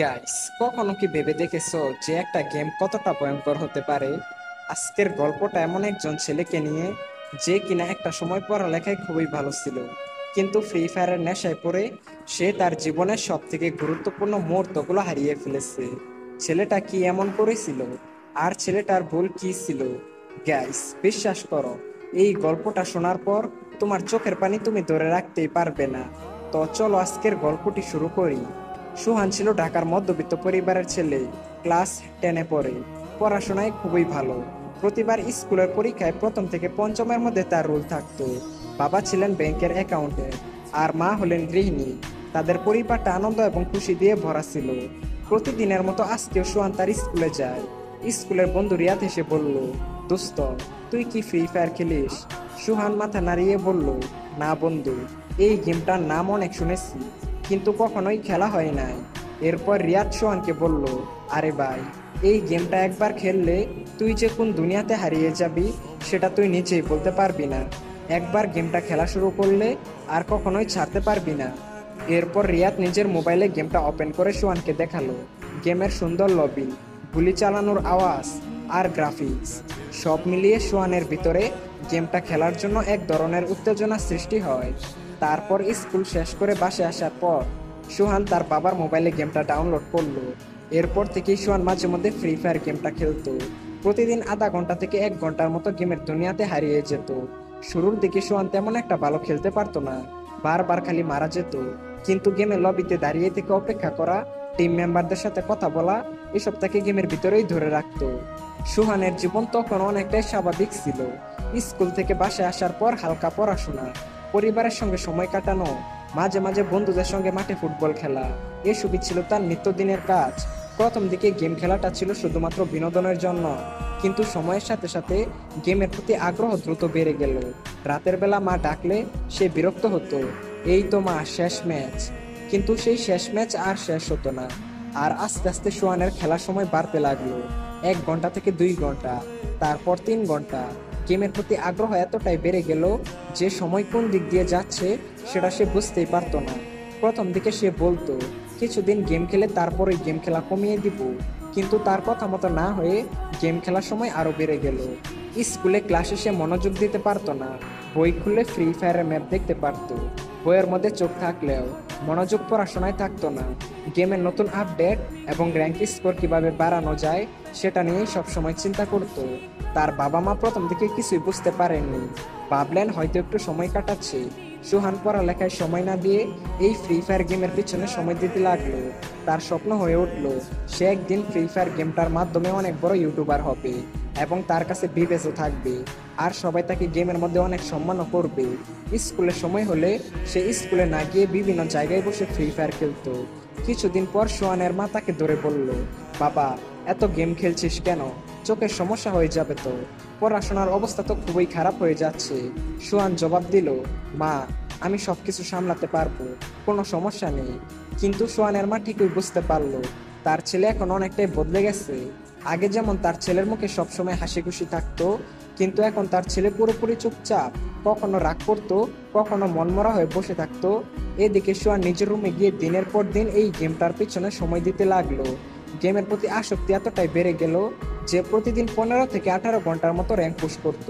Guys, কখনো কি ভেবে দেখেছো যে একটা গেম কতটা ভয়ঙ্কর হতে পারে? আজকের গল্পটা এমন একজন ছেলেকে নিয়ে, যে কিনা একটা সময় পড়ালেখায় খুবই ভালো ছিল, কিন্তু ফ্রি ফায়ারের নেশায় পড়ে সে তার জীবনের সব থেকে গুরুত্বপূর্ণ মুহূর্তগুলো হারিয়ে ফেলেছে। ছেলেটা কি এমন করেছিল, আর ছেলেটার ভুল কি ছিল? গাইস, বিশ্বাস করো, এই গল্পটা শোনার পর তোমার চোখের পানি তুমি ধরে রাখতেই পারবে না। তো চলো আজকের গল্পটি শুরু করি। সুহান ছিল ঢাকার মধ্যবিত্ত পরিবারের ছেলে। ক্লাস 10-এ পড়ে। পড়াশোনায় খুবই ভালো। প্রতিবার স্কুলের পরীক্ষায় প্রথম থেকে পঞ্চমের মধ্যে তার রোল থাকতো। বাবা ছিলেন ব্যাংকের অ্যাকাউন্টে, আর মা হলেন গৃহিণী। তাদের পরিবারটা আনন্দ এবং খুশি দিয়ে ভরা ছিল। প্রতিদিনের মতো আজকেও সুহান তার স্কুলে যায়। স্কুলের বন্ধু রিয়াদ এসে বলল, দোস্ত, তুই কি ফ্রি ফায়ার খেলিস? সুহান মাথা নাড়িয়ে বলল, না বন্ধু, এই গেমটার নাম অনেক শুনেছি, কিন্তু কখনোই খেলা হয় নাই। এরপর রিয়াদ সোহানকে বলল, আরে ভাই, এই গেমটা একবার খেললে তুই যে কোন দুনিয়াতে হারিয়ে যাবি সেটা তুই নিজেই বলতে পারবি না। একবার গেমটা খেলা শুরু করলে আর কখনোই ছাড়তে পারবি না। এরপর রিয়াদ নিজের মোবাইলে গেমটা ওপেন করে সোহানকে দেখালো। গেমের সুন্দর লবি, গুলি চালানোর আওয়াজ আর গ্রাফিক্স সব মিলিয়ে সোহানের ভিতরে গেমটা খেলার জন্য এক ধরনের উত্তেজনা সৃষ্টি হয়। তারপর স্কুল শেষ করে বাসে আসার পর সোহান তার বাবার মোবাইলে গেমটা ডাউনলোড করলো। এরপর থেকেই সোহান মাঝে মধ্যে ফ্রি ফায়ার গেমটা খেলতো। প্রতিদিন আধা ঘন্টা থেকে 1 ঘন্টার মতো গেমের দুনিয়াতে হারিয়ে যেত। শুরুর দিকে সোহান তেমন একটা ভালো খেলতে পারতো না, বারবার খালি মারা যেত। কিন্তু গেমের লবিতে দাঁড়িয়ে থেকে অপেক্ষা করা, টিম মেম্বারদের সাথে কথা বলা, এসব তাকে গেমের ভিতরেই ধরে রাখতো। সুহানের জীবন তখন অনেকটাই স্বাভাবিক ছিল। স্কুল থেকে বাসায় আসার পর হালকা পড়াশোনা, পরিবারের সঙ্গে সময় কাটানো, মাঝে মাঝে বন্ধুদের সঙ্গে মাঠে ফুটবল খেলা, এসবই ছিল তার নিত্যদিনের কাজ। প্রথম দিকে গেম খেলাটা ছিল শুধুমাত্র বিনোদনের জন্য, কিন্তু সময়ের সাথে সাথে গেমের প্রতি আগ্রহ দ্রুত বেড়ে গেল। রাতের বেলা মা ডাকলে সে বিরক্ত হতো, এই তো মা, শেষ ম্যাচ। কিন্তু সেই শেষ ম্যাচ আর শেষ হতো না। আর আস্তে আস্তে সোয়ানের খেলার সময় বাড়তে লাগলো। 1 ঘন্টা থেকে 2 ঘন্টা, তারপর 3 ঘন্টা। গেমের প্রতি আগ্রহ এতটাই বেড়ে গেল যে সময় কোন দিক দিয়ে যাচ্ছে সেটা সে বুঝতেই পারতো না। প্রথম দিকে সে বলতো কিছুদিন গেম খেলে তারপর ওই গেম খেলা কমিয়ে দিব, কিন্তু তার কথা মতো না হয়ে গেম খেলার সময় আরো বেড়ে গেল। স্কুলে ক্লাসে সে মনোযোগ দিতে পারতো না। বই খুলে ফ্রি ফায়ারের ম্যাপ দেখতে পারতো, বইয়ের মধ্যে চোখ থাকলেও মনোযোগ পড়াশোনায় থাকতো না। গেমের নতুন আপডেট এবং র্যাঙ্ক স্কোর কিভাবে বাড়ানো যায় সেটা নিয়েই সবসময় চিন্তা করতো। তার বাবা মা প্রথম দিকে কিছুই বুঝতে পারেননি, ভাবলেন হয়তো একটু সময় কাটাচ্ছে। সুহান পড়ালেখায় সময় না দিয়ে এই ফ্রি ফায়ার গেমের পিছনে সময় দিতে লাগলো। তার স্বপ্ন হয়ে উঠলো সে একদিন ফ্রি ফায়ার গেমটার মাধ্যমে অনেক বড় ইউটিউবার হবে, এবং তার কাছে বিবেচও থাকবে, আর সবাই তাকে গেমের মধ্যে অনেক সম্মানও করবে। স্কুলের সময় হলে সে স্কুলে না গিয়ে বিভিন্ন জায়গায় বসে ফ্রি ফায়ার খেলতো। কিছুদিন পর সোহানের মা তাকে ধরে বলল, বাবা, এত গেম খেলছিস কেন? চোখের সমস্যা হয়ে যাবে তো। পড়াশোনার অবস্থা তো খুবই খারাপ হয়ে যাচ্ছে। সোহান জবাব দিল, মা, আমি সবকিছু সামলাতে পারবো, কোনো সমস্যা নেই। কিন্তু সোহানের মা ঠিকই বুঝতে পারলো তার ছেলে এখন অনেকটাই বদলে গেছে। আগে যেমন তার ছেলের মুখে সবসময় হাসি খুশি থাকতো, কিন্তু এখন তার ছেলে পুরোপুরি চুপচাপ, কখনো রাগ করতো, কখনো মনমরা হয়ে বসে থাকতো। এদিকে সোহান নিজের রুমে গিয়ে দিনের পর দিন এই গেমটার পিছনে সময় দিতে লাগলো। গেমের প্রতি আসক্তি এতটাই বেড়ে গেল যে প্রতিদিন 15 থেকে 18 ঘন্টার মতো র্যাঙ্ক পুশ করত।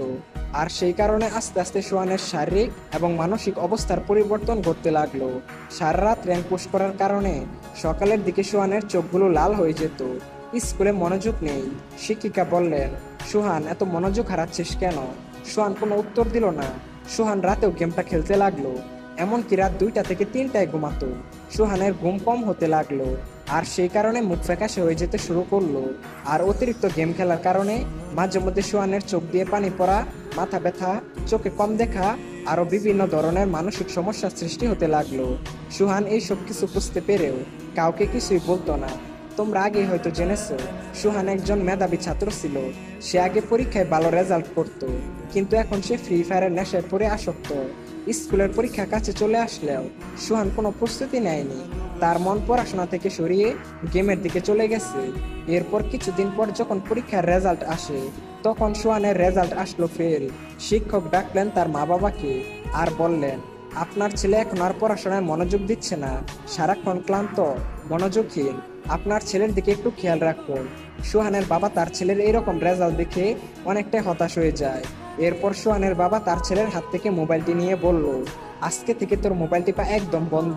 আর সেই কারণে আস্তে আস্তে সোহানের শারীরিক এবং মানসিক অবস্থার পরিবর্তন ঘটতে লাগলো। সারা রাত র্যাঙ্ক পুশ করার কারণে সকালের দিকে সোহানের চোখগুলো লাল হয়ে যেত। স্কুলে মনোযোগ নেই। শিক্ষিকা বললেন, সোহান, এত মনোযোগ হারাচ্ছিস কেন? সোহান কোনো উত্তর দিল না। সোহান রাতেও গেমটা খেলতে লাগলো, এমনকি রাত 2টা থেকে 3টায় ঘুমাতো। সোহানের ঘুম কম হতে লাগলো, আর সেই কারণে মুখ ফ্যাকাশে হয়ে যেতে শুরু করলো। আর অতিরিক্ত গেম খেলার কারণে মাঝে মধ্যে সোহানের চোখ দিয়ে পানি পড়া, মাথা ব্যথা, চোখে কম দেখা, আরো বিভিন্ন ধরনের মানসিক সমস্যার সৃষ্টি হতে লাগলো। সুহান এই সব কিছু বুঝতে পেরেও কাউকে কিছুই বলতো না। তোমরা আগেই হয়তো জেনেছো, সুহান একজন মেধাবী ছাত্র ছিল। সে আগে পরীক্ষায় ভালো রেজাল্ট করত, কিন্তু এখন সে ফ্রি ফায়ারের নেশায় পড়ে আসক্ত। স্কুলের পরীক্ষা কাছে চলে আসলেও সুহান কোনো প্রস্তুতি নেয়নি। তার মন পড়াশোনা থেকে সরিয়ে গেমের দিকে চলে গেছে। এরপর কিছুদিন পর যখন পরীক্ষার রেজাল্ট আসে, তখন সোহানের রেজাল্ট আসলো ফেল। শিক্ষক ডাকলেন তার মা বাবাকে আর বললেন, আপনার ছেলে এখন আর পড়াশোনায় মনোযোগ দিচ্ছে না, সারাক্ষণ ক্লান্ত, মনোযোগহীন। আপনার ছেলের দিকে একটু খেয়াল রাখুন। সোহানের বাবা তার ছেলের এইরকম রেজাল্ট দেখে অনেকটাই হতাশ হয়ে যায়। এরপর সোহানের বাবা তার ছেলের হাত থেকে মোবাইলটি নিয়ে বলল, আজকে থেকে তোর মোবাইল টিপা একদম বন্ধ।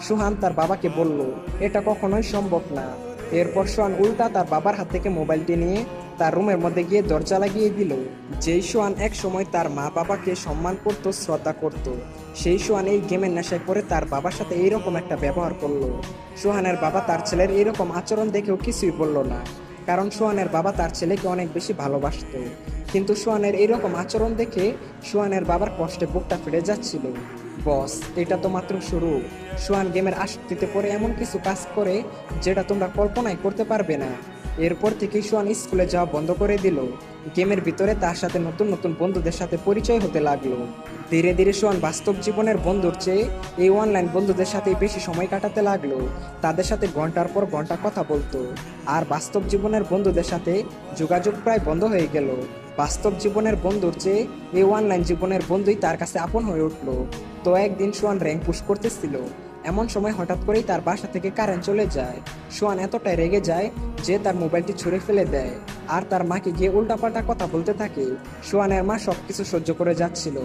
সোহান তার বাবাকে বলল, এটা কখনোই সম্ভব না। এরপর সোহান উল্টা তার বাবার হাত থেকে মোবাইলটি নিয়ে তার রুমের মধ্যে গিয়ে দরজা লাগিয়ে দিল। যেই সোহান এক সময় তার মা বাবাকে সম্মান করত, শ্রদ্ধা করত, সেই সোহান এই গেমের নেশায় পড়ে তার বাবার সাথে এইরকম একটা ব্যবহার করলো। সোহানের বাবা তার ছেলের এইরকম আচরণ দেখেও কিছুই বলল না, কারণ সোহানের বাবা তার ছেলেকে অনেক বেশি ভালোবাসতো। কিন্তু সোহানের এইরকম আচরণ দেখে সোহানের বাবার কষ্টে বুকটা ফেটে যাচ্ছিল। বস, এটা তো মাত্র শুরু। সোহান গেমের আসক্তিতে পড়ে এমন কিছু কাজ করে যেটা তোমরা কল্পনাই করতে পারবে না। এরপর থেকেই সোহান স্কুলে যাওয়া বন্ধ করে দিল। গেমের ভিতরে তার সাথে নতুন নতুন বন্ধুদের সাথে পরিচয় হতে লাগলো। ধীরে ধীরে সোহান বাস্তব জীবনের বন্ধুর চেয়ে এই অনলাইন বন্ধুদের সাথে বেশি সময় কাটাতে লাগলো। তাদের সাথে ঘন্টার পর ঘন্টা কথা বলতো, আর বাস্তব জীবনের বন্ধুদের সাথে যোগাযোগ প্রায় বন্ধ হয়ে গেল। বাস্তব জীবনের বন্ধুর চেয়ে এই অনলাইন জীবনের বন্ধুই তার কাছে আপন হয়ে উঠলো। তো একদিন সোহান র্যাঙ্ক পুশ করতেছিল, এমন সময় হঠাৎ করেই তার বাসা থেকে কারেন্ট চলে যায়। সোহান এতটাই রেগে যায় যে তার মোবাইলটি ছুঁড়ে ফেলে দেয়, আর তার মাকে গিয়ে উল্টাপাল্টা কথা বলতে থাকে। সোহানের মা সবকিছু সহ্য করে যাচ্ছিল।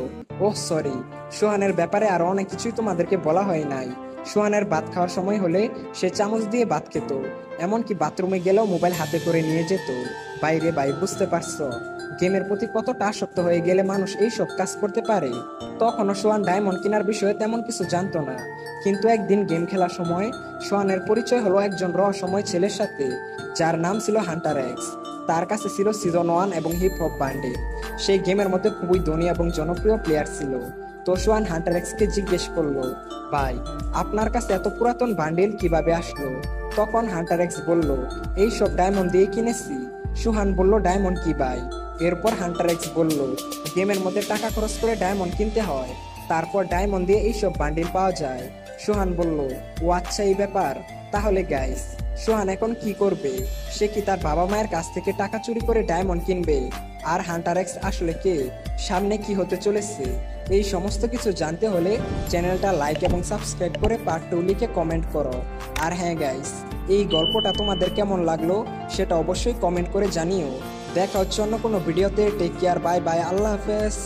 ওহ সরি, সোহানের ব্যাপারে আরো অনেক কিছুই তোমাদেরকে বলা হয় নাই। সোহানের ভাত খাওয়ার সময় হলে সে চামচ দিয়ে ভাত খেত, এমনকি বাথরুমে গেলেও মোবাইল হাতে করে নিয়ে যেত। বাইরে ভাই, বুঝতে পারছো গেমের প্রতি কতটা আসক্ত হয়ে গেলে মানুষ এই সব কাজ করতে পারে। তখনও সোহান ডায়মন্ড কেনার বিষয়ে তেমন কিছু জানতো না, কিন্তু একদিন গেম খেলার সময় সোহানের পরিচয় হলো একজন রহস্যময় ছেলের সাথে, যার নাম ছিল হান্টার এক্স। তার কাছে ছিল সিজন 1 এবং হিপ হপ বান্ডিল। সেই গেমের মধ্যে খুবই ধনী এবং জনপ্রিয় প্লেয়ার ছিল। তো সোহান হান্টার এক্সকে জিজ্ঞেস করলো, ভাই, আপনার কাছে এত পুরাতন বান্ডিল কিভাবে আসলো? তখন হান্টার এক্স বলল, এই সব ডায়মন্ড দিয়ে কিনেছি। সোহান বলল, ডায়মন্ড কি ভাই? এরপর হান্টার এক্স বলল, গেমের মধ্যে টাকা খরচ করে ডায়মন্ড কিনতে হয়, তারপর ডায়মন্ড দিয়ে এইসব বান্ডিল পাওয়া যায়। সোহান বলল, ও আচ্ছা, এই ব্যাপার। তাহলে গাইস, সোহান এখন কি করবে? সে কি তার বাবা মায়ের কাছ থেকে টাকা চুরি করে ডায়মন্ড কিনবে? আর হান্টার এক্স আসলে কে? সামনে কি হতে চলেছে? এই সমস্ত কিছু জানতে হলে চ্যানেলটা লাইক এবং সাবস্ক্রাইব করে পার্ট 2 লিখে কমেন্ট করো। আর হ্যাঁ গাইস, এই গল্পটা তোমাদের কেমন লাগলো সেটা অবশ্যই কমেন্ট করে জানিও। দেখা হচ্ছে অন্য কোনো ভিডিওতে। টেক কেয়ার, বাই বাই, আল্লাহ হাফেজ।